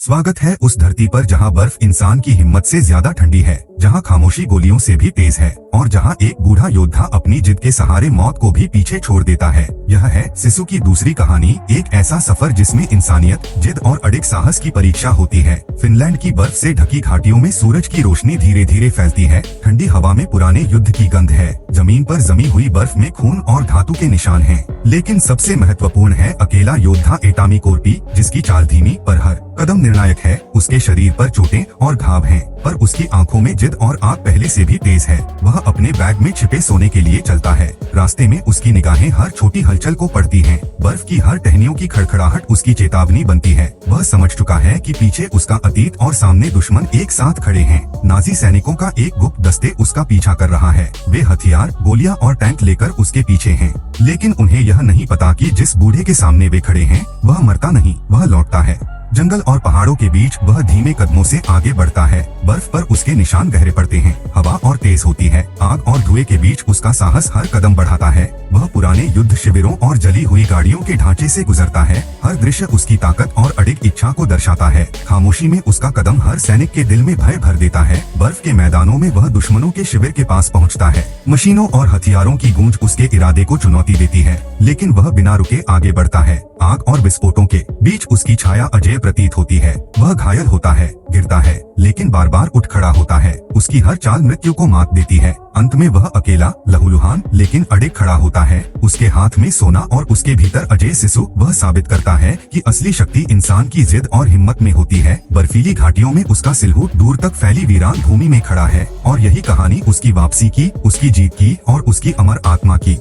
स्वागत है उस धरती पर जहाँ बर्फ इंसान की हिम्मत से ज्यादा ठंडी है, जहाँ खामोशी गोलियों से भी तेज है और जहाँ एक बूढ़ा योद्धा अपनी जिद के सहारे मौत को भी पीछे छोड़ देता है। यह है सिसु की दूसरी कहानी, एक ऐसा सफर जिसमें इंसानियत, जिद और अडिग साहस की परीक्षा होती है। फिनलैंड की बर्फ से ढकी घाटियों में सूरज की रोशनी धीरे धीरे फैलती है। ठंडी हवा में पुराने युद्ध की गंध है। जमीन पर जमी हुई बर्फ में खून और धातु के निशान हैं। लेकिन सबसे महत्वपूर्ण है अकेला योद्धा एटामी कोर्पी, जिसकी चाल धीमी पर हर कदम निर्णायक है। उसके शरीर पर चोटें और घाव हैं, पर उसकी आंखों में जिद और आग पहले से भी तेज है। वह अपने बैग में छिपे सोने के लिए चलता है। रास्ते में उसकी निगाहें हर छोटी हलचल को पढ़ती हैं। बर्फ की हर टहनियों की खड़खड़ाहट उसकी चेतावनी बनती है। वह समझ चुका है कि पीछे उसका अतीत और सामने दुश्मन एक साथ खड़े हैं। नाजी सैनिकों का एक गुप्त दस्ते उसका पीछा कर रहा है। वे हथियार, गोलियां और टैंक लेकर उसके पीछे हैं। लेकिन उन्हें यह नहीं पता कि जिस बूढ़े के सामने वे खड़े हैं, वह मरता नहीं, वह लौटता है। जंगल और पहाड़ों के बीच वह धीमे कदमों से आगे बढ़ता है। बर्फ पर उसके निशान गहरे पड़ते हैं। हवा और तेज होती है। आग और धुएं के बीच उसका साहस हर कदम बढ़ाता है। वह पुराने युद्ध शिविरों और जली हुई गाड़ियों के ढांचे से गुजरता है। हर दृश्य उसकी ताकत और अडिग इच्छा को दर्शाता है। खामोशी में उसका कदम हर सैनिक के दिल में भय भर देता है। बर्फ के मैदानों में वह दुश्मनों के शिविर के पास पहुंचता है। मशीनों और हथियारों की गूंज उसके इरादे को चुनौती देती है, लेकिन वह बिना रुके आगे बढ़ता है। आग और विस्फोटों के बीच उसकी छाया अजेय प्रतीत होती है। वह घायल होता है, गिरता है, लेकिन बार बार उठ खड़ा होता है। उसकी हर चाल मृत्यु को मात देती है। अंत में वह अकेला, लहूलुहान लेकिन अडिग खड़ा होता है। उसके हाथ में सोना और उसके भीतर अजय सिसु। वह साबित करता है कि असली शक्ति इंसान की जिद और हिम्मत में होती है। बर्फीली घाटियों में उसका सिलहूट दूर तक फैली वीरान भूमि में खड़ा है। और यही कहानी उसकी वापसी की, उसकी जीत की और उसकी अमर आत्मा की।